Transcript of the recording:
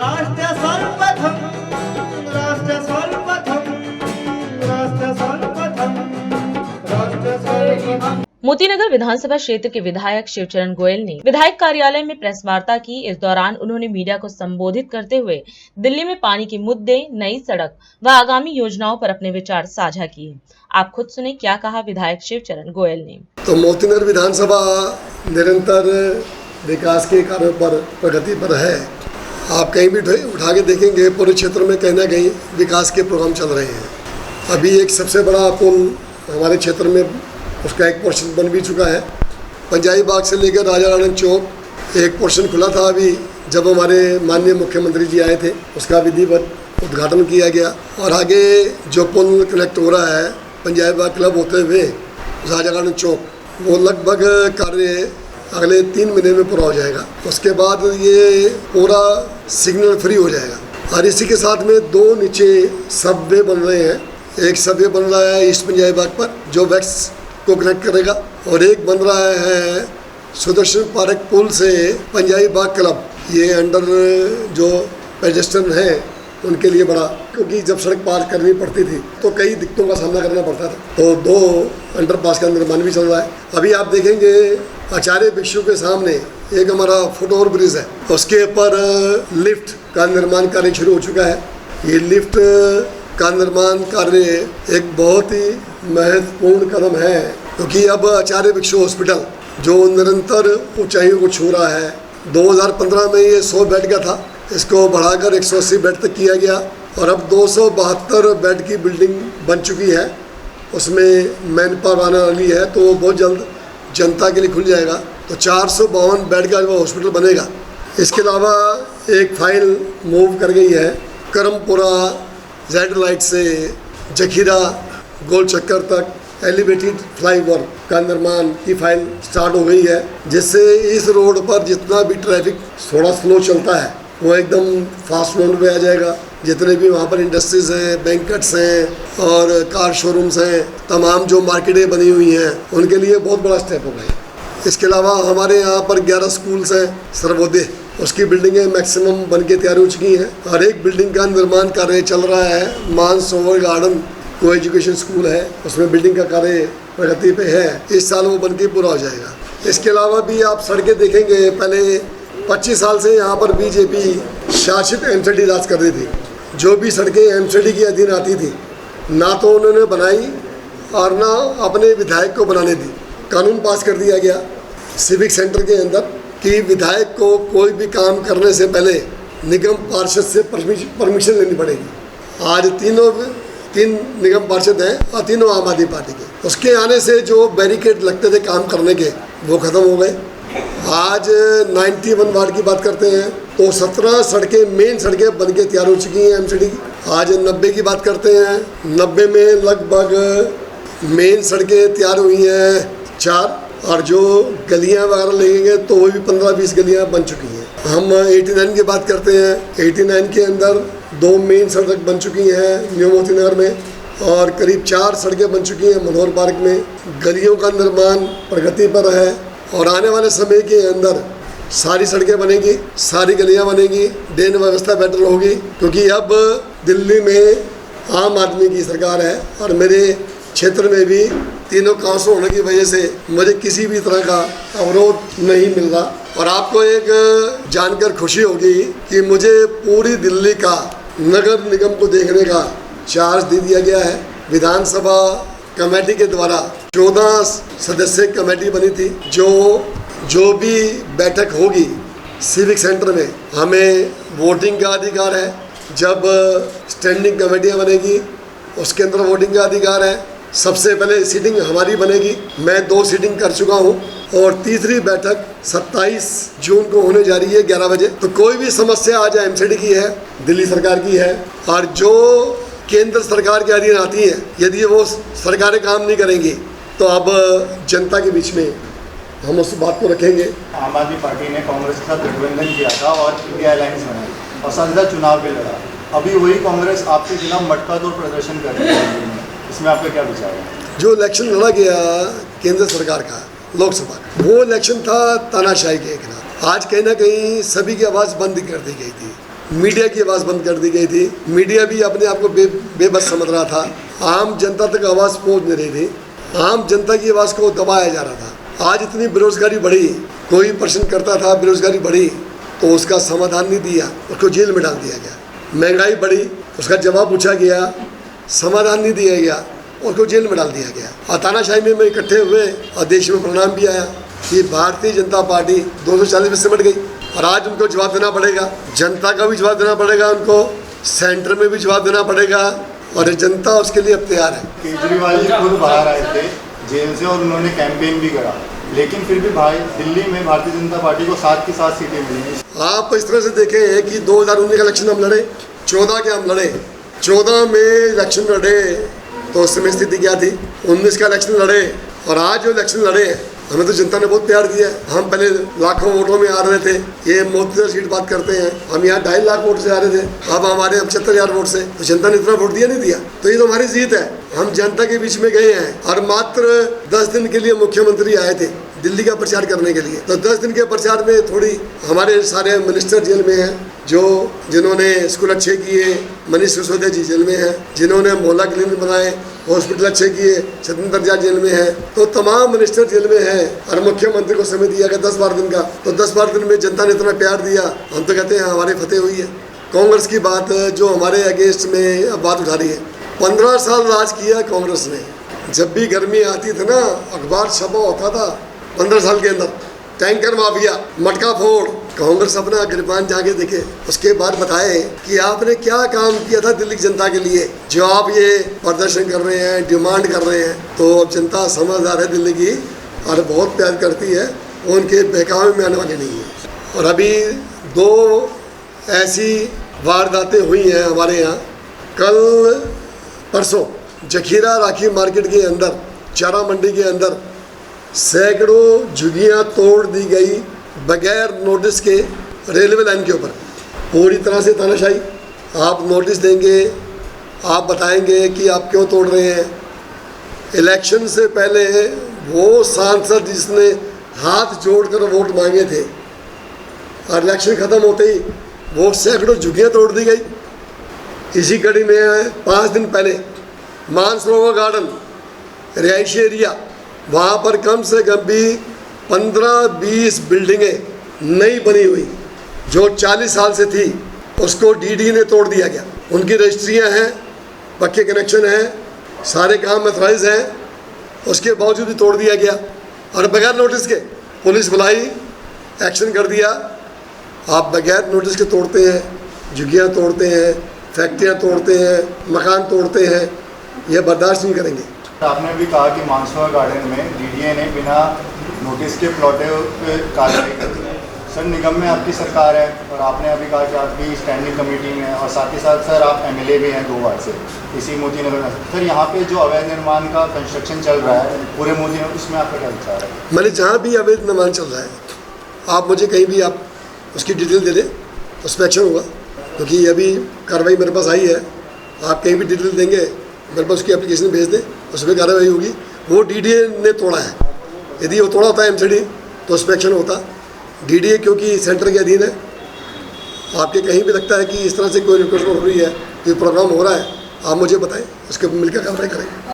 राष्ट्र सर्वप्रथम, राष्ट्र सर्वप्रथम, राष्ट्र सर्वप्रथम, राष्ट्र सर्वप्रथम। मोतीनगर विधानसभा क्षेत्र के विधायक शिवचरण गोयल ने विधायक कार्यालय में प्रेस वार्ता की। इस दौरान उन्होंने मीडिया को संबोधित करते हुए दिल्ली में पानी के मुद्दे, नई सड़क व आगामी योजनाओं पर अपने विचार साझा किए। आप खुद सुने क्या कहा विधायक शिवचरण गोयल ने। तो मोतीनगर विधानसभा निरंतर विकास के कार्यों पर प्रगति पर है। आप कहीं भी उठा के देखेंगे पूरे क्षेत्र में कहीं ना कहीं विकास के प्रोग्राम चल रहे हैं। अभी एक सबसे बड़ा पुल हमारे क्षेत्र में उसका एक पोर्शन बन भी चुका है। पंजाबी बाग से लेकर राजा रानी चौक एक पोर्शन खुला था अभी जब हमारे माननीय मुख्यमंत्री जी आए थे, उसका विधिवत उद्घाटन किया गया। और आगे जो पुल कनेक्ट हो रहा है पंजाबी बाग क्लब होते हुए राजा रानी चौक, वो लगभग कार्य अगले 3 महीने में पूरा हो जाएगा। उसके बाद ये पूरा सिग्नल फ्री हो जाएगा। और इसी के साथ में 2 नीचे सबवे बन रहे हैं। एक सबवे बन रहा है ईस्ट पंजाबी बाग पर जो वैक्स को कनेक्ट करेगा, और एक बन रहा है सुदर्शन पार्क पुल से पंजाबी बाग क्लब। ये अंडर जो पेडेस्ट्रियन है उनके लिए बड़ा, क्योंकि जब सड़क पार करनी पड़ती थी तो कई दिक्कतों का सामना करना पड़ता था। तो 2 अंडरपास का निर्माण भी चल रहा है। अभी आप देखेंगे आचार्य भिक्षु के सामने एक हमारा फुट ओवर ब्रिज है, उसके ऊपर लिफ्ट का निर्माण कार्य शुरू हो चुका है। ये लिफ्ट का निर्माण कार्य एक बहुत ही महत्वपूर्ण कदम है, क्योंकि अब आचार्य भिक्षु हॉस्पिटल जो निरंतर ऊंचाइयों को छू रहा है, 2015 में ये 100 बेड का था, इसको बढ़ाकर 180 बेड तक किया गया और अब 272 बेड की बिल्डिंग बन चुकी है। उसमें मैन पावर आने वाली है, तो वो बहुत जल्द जनता के लिए खुल जाएगा। तो 452 बेड का वो हॉस्पिटल बनेगा। इसके अलावा एक फाइल मूव कर गई है करमपुरा जेड लाइट से जखीरा गोल चक्कर तक एलिवेटेड फ्लाईओवर का निर्माण की फाइल स्टार्ट हो गई है, जिससे इस रोड पर जितना भी ट्रैफिक थोड़ा स्लो चलता है वो एकदम फास्ट मोड पे आ जाएगा। जितने भी वहाँ पर इंडस्ट्रीज हैं, बैंकेट्स हैं और कार शोरूम्स हैं, तमाम जो मार्केटें बनी हुई हैं, उनके लिए बहुत बड़ा स्टेप होगा। इसके अलावा हमारे यहाँ पर 11 स्कूल्स हैं सर्वोदय, उसकी बिल्डिंगें मैक्सिमम बन के तैयार हो चुकी हैं और एक बिल्डिंग का निर्माण कार्य चल रहा है। मानसरोवर गार्डन को एजुकेशन स्कूल है, उसमें बिल्डिंग का कार्य प्रगति पे है। इस साल वो बन के पूरा हो जाएगा। इसके अलावा भी आप सड़कें देखेंगे, पहले 25 साल से यहाँ पर बीजेपी शासित एमसीडी राज कर रही थी। जो भी सड़कें एमसीडी के अधीन आती थी ना तो उन्होंने बनाई और ना अपने विधायक को बनाने दी। कानून पास कर दिया गया सिविक सेंटर के अंदर कि विधायक को कोई भी काम करने से पहले निगम पार्षद से परमिशन लेनी पड़ेगी। आज 3 निगम पार्षद हैं और तीनों आम आदमी पार्टी के। उसके आने से जो बैरिकेड लगते थे काम करने के वो ख़त्म हो गए। आज 91 वार्ड की बात करते हैं तो 17 सड़कें मेन सड़कें बन के तैयार हो चुकी हैं एमसीडी की। आज 90 की बात करते हैं, 90 में लगभग मेन सड़कें तैयार हुई हैं 4, और जो गलियां वगैरह लगेंगे तो वो भी 15-20 गलियां बन चुकी हैं। हम 89 की बात करते हैं, 89 के अंदर 2 मेन सड़क बन चुकी हैं न्यू मोतीनगर में और करीब 4 सड़कें बन चुकी हैं मनोहर पार्क में। गलियों का निर्माण प्रगति पर है और आने वाले समय के अंदर सारी सड़कें बनेंगी, सारी गलियां बनेंगी, ड्रेन व्यवस्था बेटर होगी, क्योंकि अब दिल्ली में आम आदमी की सरकार है और मेरे क्षेत्र में भी तीनों काउंसिल होने की वजह से मुझे किसी भी तरह का अवरोध नहीं मिल रहा। और आपको एक जानकर खुशी होगी कि मुझे पूरी दिल्ली का नगर निगम को देखने का चार्ज दे दिया गया है। विधानसभा कमेटी के द्वारा 14 सदस्य कमेटी बनी थी। जो भी बैठक होगी सिविक सेंटर में हमें वोटिंग का अधिकार है। जब स्टैंडिंग कमेटियां बनेगी उसके अंदर वोटिंग का अधिकार है। सबसे पहले सीटिंग हमारी बनेगी। मैं 2 सीटिंग कर चुका हूं और तीसरी बैठक 27 जून को होने जा रही है 11 बजे। तो कोई भी समस्या आज एमसीडी की है, दिल्ली सरकार की है, और जो केंद्र सरकार के अधीन आती है, यदि वो सरकारें काम नहीं करेंगी तो अब जनता के बीच में हम उस बात को रखेंगे। आम आदमी पार्टी ने कांग्रेस के साथ गठबंधन किया था और इंडिया अलायंस बनाई और संसदीय चुनाव भी लड़ा। अभी वही कांग्रेस आपके खिलाफ मटका तोड़ प्रदर्शन कर रही है, इसमें आपका क्या विचार है? जो इलेक्शन लड़ा गया केंद्र सरकार का लोकसभा का, वो इलेक्शन था तानाशाही के खिलाफ। आज कहीं ना कहीं सभी की आवाज़ बंद कर दी गई थी। मीडिया की आवाज़ बंद कर दी गई थी। मीडिया भी अपने आप को बेबस समझ रहा था। आम जनता तक आवाज़ पहुंच नहीं रही थी। आम जनता की आवाज़ को दबाया जा रहा था। आज इतनी बेरोजगारी बढ़ी, कोई प्रश्न करता था बेरोजगारी बढ़ी तो उसका समाधान नहीं दिया, उसको जेल में डाल दिया गया। महंगाई बढ़ी, उसका जवाब पूछा गया, समाधान नहीं दिया गया, उसको जेल में डाल दिया गया। और तानाशाही में इकट्ठे हुए और देश में परिणाम भी आया कि भारतीय जनता पार्टी 240 में सिमट गई। और आज उनको जवाब देना पड़ेगा, जनता का भी जवाब देना पड़ेगा, उनको सेंटर में भी जवाब देना पड़ेगा और जनता उसके लिए अब तैयार है। केजरीवाल जी खुद बाहर आए थे जेल से और उन्होंने कैंपेन भी करा, लेकिन फिर भी भाई दिल्ली में भारतीय जनता पार्टी को 7 की 7 सीटें मिली। आप इस तरह से देखें कि 2019 का इलेक्शन हम लड़े, 14 के हम लड़े, 14 में इलेक्शन लड़े तो उस समय स्थिति क्या थी, 19 का इलेक्शन लड़े और आज जो इलेक्शन लड़े हमें तो जनता ने बहुत प्यार दिया है। हम पहले लाखों वोटों में आ रहे थे, ये मोदी सीट बात करते हैं, हम यहाँ 2.5 लाख वोट से आ रहे थे, अब हमारे 75,000 वोट से, तो जनता ने इतना वोट दिया नहीं दिया, तो ये तो हमारी जीत है। हम जनता के बीच में गए हैं और मात्र 10 दिन के लिए मुख्यमंत्री आए थे दिल्ली का प्रचार करने के लिए। तो 10 दिन के प्रचार में थोड़ी हमारे सारे मिनिस्टर जेल में हैं, जिन्होंने स्कूल अच्छे किए, मनीष सिसोदिया जी जेल में हैं, जिन्होंने मोहल्ला क्लिनिक बनाए, हॉस्पिटल अच्छे किए, सत्येंद्र जैन जेल में है, तो तमाम मिनिस्टर जेल में हैं और मुख्यमंत्री को समय दिया गया 10-12 दिन का। तो 10-12 दिन में जनता ने इतना प्यार दिया, हम तो कहते हैं हमारी फतेह हुई है। कांग्रेस की बात जो हमारे अगेंस्ट में अब बात उठा रही है, 15 साल राज किया कांग्रेस ने। जब भी गर्मी आती थी ना, अखबार छपा होता था 15 साल के अंदर, टैंकर माफिया, मटका फोड़। कांग्रेस अपना गिरबान जाके देखे, उसके बाद बताए कि आपने क्या काम किया था दिल्ली की जनता के लिए, जो आप ये प्रदर्शन कर रहे हैं, डिमांड कर रहे हैं। तो अब जनता समझदार है दिल्ली की और बहुत प्यार करती है, उनके बहकावे में आने वाली नहीं है। और अभी 2 ऐसी वारदातें हुई हैं हमारे यहाँ, कल परसों जखीरा राखी मार्केट के अंदर, चारा मंडी के अंदर सैकड़ों झुग्गियाँ तोड़ दी गई बगैर नोटिस के रेलवे लाइन के ऊपर, पूरी तरह से तानाशाही। आप नोटिस देंगे, आप बताएंगे कि आप क्यों तोड़ रहे हैं। इलेक्शन से पहले वो सांसद जिसने हाथ जोड़कर वोट मांगे थे और इलेक्शन ख़त्म होते ही वो सैकड़ों झुग्गियाँ तोड़ दी गई। इसी कड़ी में 5 दिन पहले मानसरोवर गार्डन रिहायशी एरिया, वहाँ पर कम से कम भी 15-20 बिल्डिंगें नई बनी हुई जो 40 साल से थी, उसको डीडी ने तोड़ दिया गया। उनकी रजिस्ट्रियाँ हैं, पक्के कनेक्शन हैं, सारे काम अथराइज हैं, उसके बावजूद भी तोड़ दिया गया और बगैर नोटिस के पुलिस बुलाई, एक्शन कर दिया। आप बगैर नोटिस के तोड़ते हैं, झुग्गियाँ तोड़ते हैं, फैक्ट्रियाँ तोड़ते हैं, मकान तोड़ते हैं, यह बर्दाश्त नहीं करेंगे। आपने भी कहा कि मानसरोवर गार्डन में डीडीए ने बिना नोटिस के प्लॉटें पे कार्रवाई कर दी। सर, निगम में आपकी सरकार है और आपने अभी कहा कि आपकी स्टैंडिंग कमेटी में है और साथ ही साथ सर आप एमएलए भी हैं 2 बार से इसी मोतीनगर में। सर, यहाँ पे जो अवैध निर्माण का कंस्ट्रक्शन चल रहा है पूरे मोतीनगर, उसमें आपका क्या विचार है? मैंने जहाँ भी अवैध निर्माण चल रहा है, आप मुझे कहीं भी आप उसकी डिटेल दे दें, उस पर एक्शन होगा। क्योंकि अभी कार्रवाई मेरे पास आई है, आप कहीं भी डिटेल देंगे मेरे पास, उसकी एप्लीकेशन भेज दें, उस पर कार्रवाई होगी। वो डीडीए ने तोड़ा है, यदि वो तोड़ा होता है एमसीडी तो उस पर एक्शन होता। डीडीए क्योंकि सेंटर के अधीन है, आपके कहीं भी लगता है कि इस तरह से कोई रिक्वेस्ट हो रही है, कोई प्रोग्राम हो रहा है, आप मुझे बताएं, उसके मिलकर कार्रवाई करेंगे।